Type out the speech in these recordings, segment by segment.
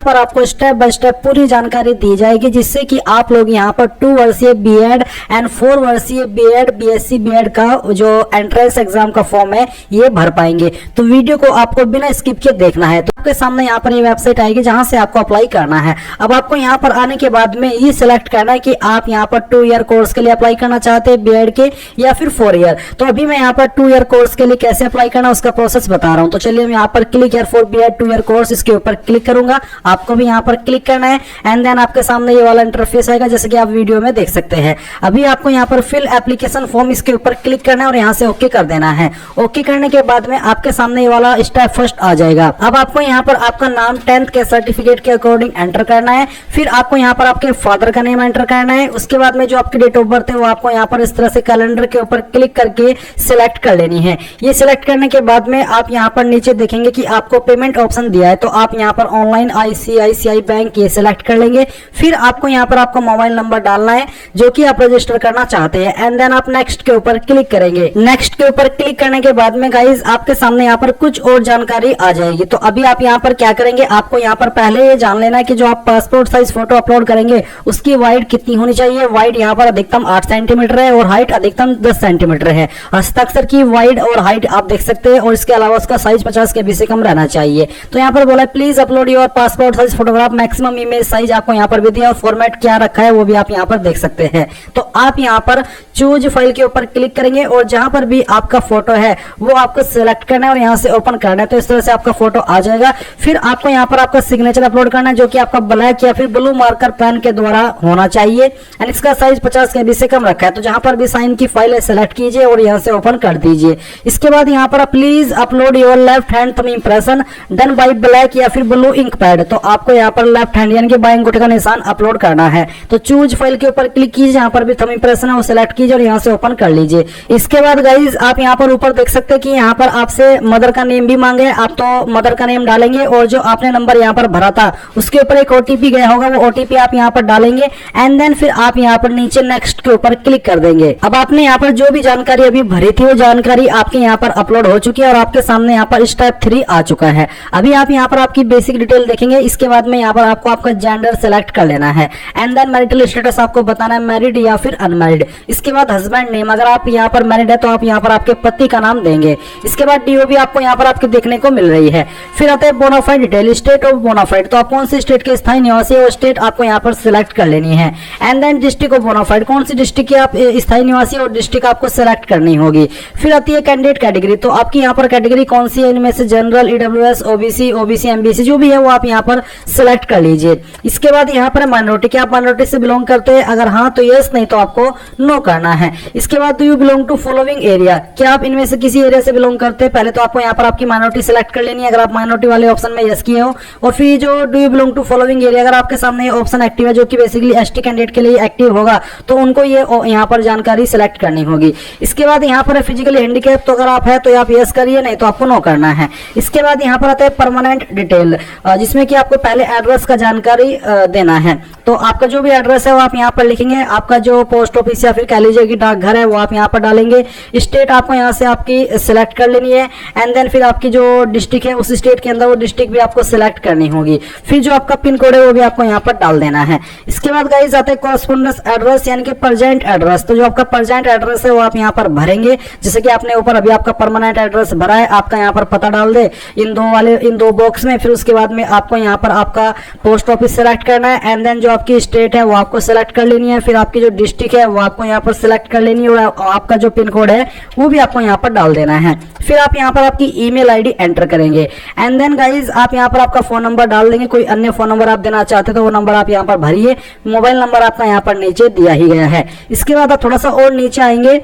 पर आपको step by step पूरी जानकारी दी जाएगी, जिससे कि आप लोग यहाँ पर 2 वर्षीय बीएड एंड 4 वर्षीय बीएड बीएससी बीएड का जो एंट्रेंस एग्जाम का फॉर्म है ये भर पाएंगे। तो वीडियो को आपको बिना स्किप किए देखना है। तो आपके सामने यहाँ पर ये वेबसाइट आएगी जहां से आपको अप्लाई करना है। अब आपको यहाँ पर आने के बाद में ये सिलेक्ट करना है कि आप यहाँ पर 2 ईयर कोर्स के लिए अप्लाई करना चाहते हैं बीएड के या फिर 4 ईयर। तो अभी मैं यहाँ पर 2 ईयर कोर्स के लिए कैसे अप्लाई करना उसका प्रोसेस बता रहा हूँ। तो चलिए हम यहाँ पर click here for B Ed 2 year course इसके ऊपर क्लिक करूंगा। आपको भी यहाँ पर क्लिक करना है एंड देन आपके सामने ये वाला इंटरफेस आएगा जैसे कि आप वीडियो में देख सकते हैं। अभी आपको यहाँ पर फिल एप्लीकेशन फॉर्म इसके ऊपर क्लिक करना है और यहाँ से ओके कर देना है। ओके करने के बाद में आपके सामने ये वाला स्टेप फर्स्ट आ जाएगा। अब आपको यहाँ पर आपका नाम 10th के सर्टिफिकेट के अकॉर्डिंग एंटर करना है। फिर आपको यहाँ पर आपके फादर का नेम एंटर करना है। उसके बाद में जो आपकी डेट ऑफ बर्थ है वो आपको यहाँ पर इस तरह से कैलेंडर के ऊपर क्लिक करके सिलेक्ट कर लेनी है। ये सिलेक्ट करने के बाद में आप यहाँ पर नीचे देखेंगे कि आपको पेमेंट ऑप्शन दिया है, तो आप यहाँ पर ऑनलाइन ICICI बैंक ये सिलेक्ट कर लेंगे। फिर आपको यहाँ पर आपका मोबाइल नंबर डालना है जो कि आप रजिस्टर करना चाहते हैं एंड देन आप नेक्स्ट के ऊपर क्लिक करेंगे। नेक्स्ट के ऊपर क्लिक करने के बाद में गाइज आपके सामने यहाँ पर कुछ और जानकारी आ जाएगी। तो अभी आप यहाँ पर क्या करेंगे, आपको यहाँ पर पहले ये जान लेना है कि जो आप पासपोर्ट साइज फोटो अपलोड करेंगे उसकी वाइड कितनी होनी चाहिए। वाइड यहाँ पर अधिकतम 8 सेंटीमीटर है और हाइट अधिकतम 10 सेंटीमीटर है। हस्ताक्षर की वाइड और हाइट आप देख सकते हैं और इसके अलावा उसका साइज 50 KB से कम रहना चाहिए। तो यहाँ पर बोला please upload your passport size photograph, maximum image size आपको यहाँ पर भी दिया और फॉर्मेट क्या रखा है वो भी आप यहाँ पर देख सकते हैं। तो आप यहाँ पर चूज फाइल के ऊपर क्लिक करेंगे और जहां पर भी आपका फोटो है वो आपको सिलेक्ट करना है और यहाँ से ओपन करना है। तो इस तरह से आपका फोटो आ जाएगा। फिर आपको यहाँ पर आपका सिग्नेचर अपलोड करना है जो कि आपका ब्लैक या फिर ब्लू मार्कर पेन के द्वारा होना चाहिए एंड इसका साइज 50 KB से कम रखा है। तो जहां पर भी साइन की फाइल है सिलेक्ट कीजिए और यहाँ से ओपन कर दीजिए। इसके बाद यहाँ पर please upload your left hand thumb impression done by black या फिर ब्लू इंक पैड। तो आपको यहाँ पर लेफ्ट हैंड यानी कि बाएं अंगूठे का निशान अपलोड करना है। तो चूज फाइल के ऊपर क्लिक कीजिए, जहां पर भी थंब इंप्रेशन है वो सिलेक्ट कीजिए और यहाँ से ओपन कर लीजिए। इसके बाद गाइज आप यहाँ पर ऊपर देख सकते हैं कि यहाँ पर आपसे मदर का नेम भी मांगे। आप तो मदर का नेम डालेंगे और जो आपने नंबर यहाँ पर भरा था उसके ऊपर एक OTP गया होगा, वो OTP आप यहाँ पर डालेंगे एंड देन फिर आप यहाँ पर नीचे नेक्स्ट के ऊपर क्लिक कर देंगे। अब आपने यहाँ पर जो भी जानकारी अभी भरी थी वो जानकारी आपके यहाँ पर अपलोड हो चुकी है और आपके सामने यहाँ पर स्टेप 3 आ चुका है। अभी आप यहाँ पर आपकी बेसिक डिटेल देखेंगे। इसके बाद में यहाँ पर आपको आपका जेंडर सेलेक्ट कर लेना है एंड देन मैरिटल स्टेटस आपको बताना है मैरिड या फिर अनमैरिड। इसके बाद हस्बैंड नेम, अगर आप यहाँ पर मैरिड है तो आप यहाँ पर आपके पति का नाम देंगे। इसके बाद DOB आपको यहाँ पर आपके देखने को मिल रही है। फिर आता है bonafide detail, state of bonafide, तो आप कौन सी स्टेट के स्थायी निवासी है वो स्टेट आपको यहाँ पर सिलेक्ट कर लेनी है and then district of bonafide, कौन सी डिस्ट्रिक्ट के आप स्थायी निवासी और डिस्ट्रिक्ट आपको सिलेक्ट करनी होगी। फिर आती है कैंडिडेट कैटेगरी, तो आपकी यहाँ पर कैटेगरी कौन सी है, इनमें से जनरल, EWS, OBC, MBC जो भी है वो आप यहाँ पर सिलेक्ट कर लीजिए। इसके बाद यहाँ पर माइनॉरिटी, क्या आप माइनॉरिटी से बिलोंग करते हैं, अगर हाँ तो यस, नहीं तो आपको नो करना है। इसके बाद do you belong to following area, क्या आप इनमें से किसी एरिया से बिलोंग करते हैं, पहले तो आपको यहाँ पर आपकी माइनॉरिटी सिलेक्ट कर लेनी है अगर आप माइनॉरिटी वाले ऑप्शन में यस किए हो। और फिर जो do you belong to following area, अगर आपके सामने ऑप्शन एक्टिव है जो कि बेसिकली ST कैंडिडेट के लिए एक्टिव होगा तो उनको ये यहाँ पर जानकारी सिलेक्ट करनी होगी। इसके बाद यहाँ पर फिजिकली हैंडीकैप, तो अगर आप है तो आप यस करिए, नहीं तो आपको नो करना है। इसके बाद यहाँ पर आता है परमानेंट डिटेल, जिसमें कि आपको पहले एड्रेस का जानकारी देना है। तो आपका जो भी एड्रेस है वो आप यहाँ पर लिखेंगे। आपका जो पोस्ट ऑफिस या फिर कह लीजिए कि डाकघर है वो आप यहाँ पर डालेंगे। स्टेट आपको यहाँ से आपकी सिलेक्ट कर लेनी है एंड देन फिर आपकी जो डिस्ट्रिक्ट है उस स्टेट के अंदर वो डिस्ट्रिक्ट भी आपको सिलेक्ट करनी होगी। फिर जो आपका पिन कोड है वो भी आपको यहाँ पर डाल देना है। इसके बाद गाइस आता है कॉरेस्पोंडेंस एड्रेस यानी कि प्रेजेंट एड्रेस, तो जो आपका प्रेजेंट एड्रेस है वो आप यहाँ पर भरेंगे। जैसे कि आपने ऊपर अभी आपका परमानेंट एड्रेस भरा है, आपका यहाँ पर पता डाल दे इन दो बॉक्स में। फिर उसके बाद में आपको यहाँ पर आपका पोस्ट ऑफिस सिलेक्ट करना है एंड देन जो आपकी स्टेट है वो आपको सिलेक्ट कर लेनी है। फिर आपकी जो डिस्ट्रिक्ट है वो आपको यहाँ पर सिलेक्ट कर लेनी है और आपका जो पिन कोड है वो भी आपको यहाँ पर डाल देना है। फिर आप यहाँ पर आपकी ईमेल आईडी एंटर करेंगे एंड देन गाइज आप यहाँ पर आपका फोन नंबर डाल देंगे। कोई अन्य फोन नंबर आप देना चाहते तो वो नंबर आप यहाँ पर भरिए। मोबाइल नंबर आपका यहाँ पर नीचे दिया ही गया है। इसके बाद आप थोड़ा सा और नीचे आएंगे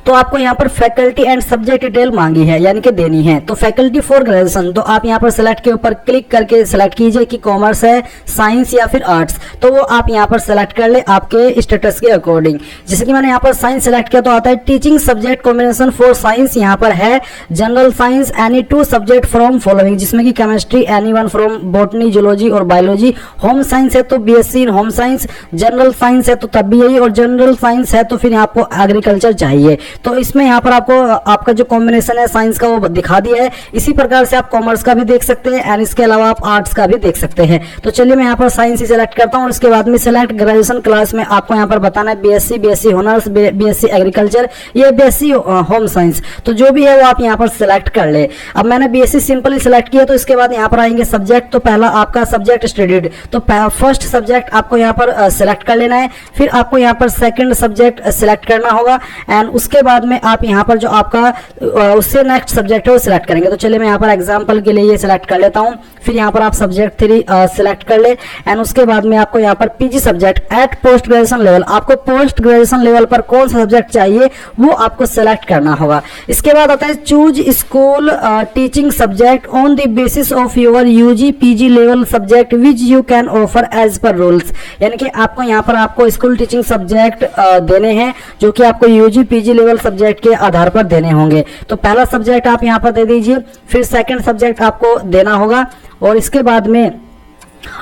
तो आपको यहाँ पर फैकल्टी एंड सब्जेक्ट डिटेल मांगी है यानी कि देनी है। तो फैकल्टी फॉर ग्रेजुएशन, तो आप यहाँ पर सिलेक्ट के ऊपर क्लिक करके सिलेक्ट कीजिए कि कॉमर्स है, साइंस या फिर आर्ट्स, तो वो आप यहाँ पर सिलेक्ट कर ले आपके स्टेटस के अकॉर्डिंग। जैसे कि मैंने यहाँ पर साइंस सिलेक्ट किया तो आता है teaching subject combination for science, यहाँ पर है general science any 2 subject from following, जिसमें कि chemistry any 1 from botany, zoology और बायोलॉजी। होम साइंस है तो BSc इन होम साइंस, जनरल साइंस है तो तब भी यही, और जनरल साइंस है तो फिर आपको एग्रीकल्चर चाहिए। तो इसमें यहाँ पर आपको आपका जो कॉम्बिनेशन है साइंस का वो दिखा दिया है। इसी प्रकार से आप कॉमर्स का भी देख सकते हैं एंड इसके अलावा आप आर्ट्स का भी देख सकते हैं। तो चलिए मैं यहाँ पर साइंस ही सिलेक्ट करता हूँ और उसके बाद में सिलेक्ट ग्रेजुएशन क्लास में आपको यहाँ पर बताना है BSc, BSc honours, BSc agriculture, ये बीएससी होम साइंस, तो जो भी है वो आप यहाँ पर सिलेक्ट कर ले। अब मैंने बीएससी सिंपल ही सिलेक्ट किया, तो इसके बाद यहाँ पर आएंगे सब्जेक्ट। तो पहला आपका सब्जेक्ट स्टडीड, तो फर्स्ट सब्जेक्ट आपको यहाँ पर सिलेक्ट कर लेना है। फिर आपको यहाँ पर सेकंड सब्जेक्ट सिलेक्ट करना होगा एंड उसके बाद में आप यहाँ पर जो आपका उससे नेक्स्ट सब्जेक्ट है वो सिलेक्ट करेंगे। तो चलिए मैं यहाँ पर एग्जांपल के लिए ये सिलेक्ट कर लेता हूँ। फिर यहाँ पर आप सब्जेक्ट 3 सिलेक्ट कर ले एंड उसके बाद में आपको यहाँ पर PG subject at post graduation level, आपको पोस्ट ग्रेजुएशन लेवल पर कौन सा सब्जेक्ट चाहिए वो आपको सिलेक्ट करना होगा। इसके बाद आता है choose school teaching subject on the basis of your UG PG level subject which you can offer as per rules, यानी कि आपको यहाँ पर आपको स्कूल टीचिंग सब्जेक्ट देने हैं जो कि आपको यूजी पीजी लेवल सब्जेक्ट के आधार पर देने होंगे। तो पहला सब्जेक्ट आप यहाँ पर दे दीजिए, फिर सेकंड सब्जेक्ट आपको देना होगा और इसके बाद में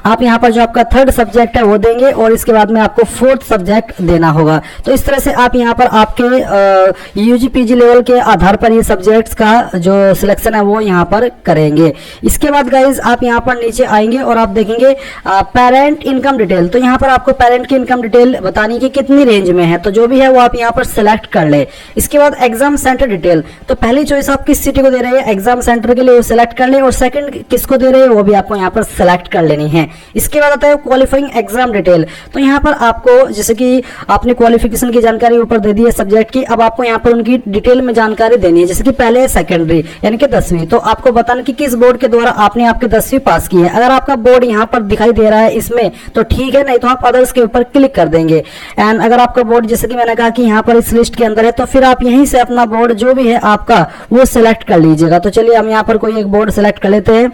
आप यहाँ पर जो आपका थर्ड सब्जेक्ट है वो देंगे और इसके बाद में आपको फोर्थ सब्जेक्ट देना होगा। तो इस तरह से आप यहाँ पर आपके यूजी पीजी लेवल के आधार पर ये सब्जेक्ट्स का जो सिलेक्शन है वो यहाँ पर करेंगे। इसके बाद गाइज आप यहाँ पर नीचे आएंगे और आप देखेंगे पेरेंट इनकम डिटेल। तो यहाँ पर आपको पेरेंट की इनकम डिटेल बतानी कि कितनी रेंज में है, तो जो भी है वो आप यहाँ पर सिलेक्ट कर ले। इसके बाद एग्जाम सेंटर डिटेल, तो पहली चॉइस आप किस सिटी को दे रहे हैं एग्जाम सेंटर के लिए वो सिलेक्ट कर ले और सेकंड किसको दे रहे हैं वो भी आपको यहाँ पर सिलेक्ट कर लेनी है। इसके बाद आता है क्वालिफाइंग एग्जाम डिटेल, तो यहाँ पर आपको जैसे कि आपने क्वालिफिकेशन की जानकारी ऊपर दे दी है सब्जेक्ट की, अब आपको यहाँ पर उनकी डिटेल में जानकारी देनी है। जैसे कि पहले सेकेंडरी यानी कि 10वीं, तो आपको बताना कि किस बोर्ड के द्वारा आपने आपके 10वीं पास की है। अगर आपका बोर्ड यहाँ पर दिखाई दे रहा है इसमें तो ठीक है, नहीं तो आप अदर्स के ऊपर क्लिक कर देंगे। एंड अगर आपका बोर्ड जैसे कि मैंने कहा कि यहाँ पर इस लिस्ट के अंदर है तो फिर आप यहीं से अपना बोर्ड जो भी है आपका वो सिलेक्ट कर लीजिएगा। तो चलिए हम यहाँ पर कोई एक बोर्ड सिलेक्ट कर लेते हैं।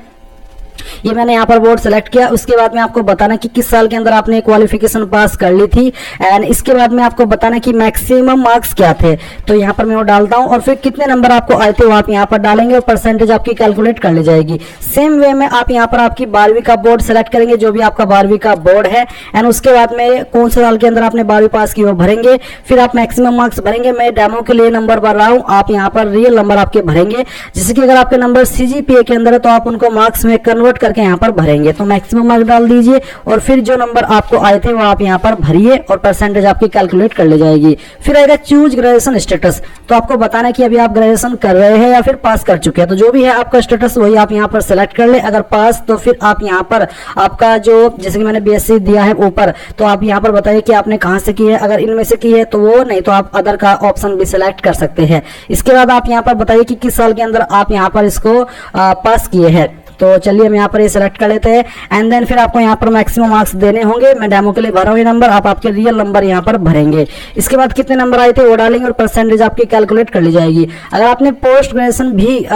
ये मैंने यहाँ पर बोर्ड सेलेक्ट किया। उसके बाद में आपको बताना कि किस साल के अंदर आपने क्वालिफिकेशन पास कर ली थी एंड इसके बाद में आपको बताना कि मैक्सिमम मार्क्स क्या थे, तो यहाँ पर मैं वो डालता हूँ और फिर कितने नंबर आपको आए थे वो आप यहाँ पर डालेंगे और परसेंटेज आपकी कैलकुलेट कर ली जाएगी। सेम वे में आप यहाँ पर आपकी 12वीं का बोर्ड सेलेक्ट करेंगे, जो भी आपका 12वीं का बोर्ड है एंड उसके बाद में कौन से साल के अंदर आपने 12वीं पास की वो भरेंगे। फिर आप मैक्सिमम मार्क्स भरेंगे। मैं डेमो के लिए नंबर भर रहा हूँ, आप यहाँ पर रियल नंबर आपके भरेंगे। जैसे कि अगर आपके नंबर CGPA के अंदर है तो आप उनको मार्क्स में कन्वर्ट करके यहाँ पर भरेंगे। तो मैक्सिमम मार्क्स डाल दीजिए और फिर जो नंबर आपको आए थे वो आप यहाँ पर भरिए और परसेंटेज आपकी कैलकुलेट कर ली जाएगी। फिर आएगा चूज ग्रेजुएशन स्टेटस, तो आपको बताना है कि अभी आप ग्रेजुएशन कर रहे हैं या फिर पास कर चुके हैं। तो जो भी है आपका स्टेटस वही आप यहाँ पर सेलेक्ट कर ले। अगर पास तो फिर आप यहाँ पर आपका जो जैसे कि मैंने BSc दिया है ऊपर, तो आप यहाँ पर बताइए कि आपने कहाँ से की है। अगर इनमें से की है तो वो, नहीं तो आप अदर का ऑप्शन भी सिलेक्ट कर सकते हैं। इसके बाद आप यहाँ पर बताइए कि किस साल के अंदर आप यहाँ पर इसको पास किए हैं। तो चलिए हम यहाँ पर ये सिलेक्ट कर लेते हैं एंड देन फिर आपको यहाँ पर मैक्सिमम मार्क्स देने होंगे। मैं डेमो के लिए भर रहा हूँ ये नंबर, आप आपके रियल नंबर यहाँ पर भरेंगे। इसके बाद कितने नंबर आए थे वो डालेंगे और परसेंटेज आपकी कैलकुलेट कर ली जाएगी। अगर आपने पोस्ट ग्रेजुएशन भी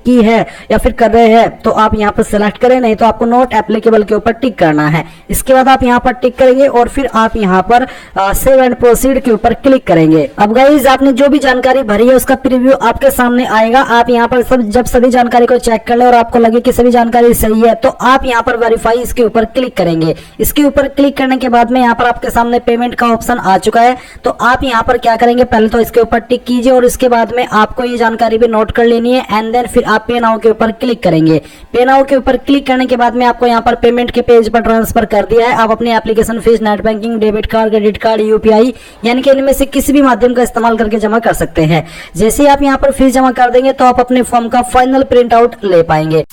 की है या फिर कर रहे हैं तो आप यहाँ पर सिलेक्ट करें, नहीं तो आपको नॉट एप्लीकेबल के ऊपर टिक करना है। इसके बाद आप यहाँ पर टिक करेंगे और फिर आप यहाँ पर सेव एंड प्रोसीड के ऊपर क्लिक करेंगे। अब गाइस आपने जो भी जानकारी भरी है उसका प्रीव्यू आपके सामने आएगा। आप यहाँ पर जब सभी जानकारी को चेक कर ले और आपको लगे कि सभी जानकारी सही है तो आप यहाँ पर वेरीफाई इसके ऊपर क्लिक करेंगे। इसके ऊपर क्लिक करने के बाद में यहाँ पर आपके सामने पेमेंट का ऑप्शन आ चुका है। तो आप यहाँ पर क्या करेंगे, पहले तो इसके ऊपर टिक कीजिए और इसके बाद में आपको ये जानकारी भी नोट कर लेनी है एंड देन फिर आप पे नाउ के ऊपर क्लिक करेंगे। पे नाउ के ऊपर क्लिक करने के बाद में आपको यहाँ पर पेमेंट के पेज पर ट्रांसफर कर दिया है। आप अपनी application fees net banking, debit card, credit card, UPI यानी कि इनमें से किसी भी माध्यम का इस्तेमाल करके जमा कर सकते हैं। जैसे ही आप यहाँ पर फीस जमा कर देंगे तो आप अपने फॉर्म का फाइनल प्रिंट आउट ले पाएंगे।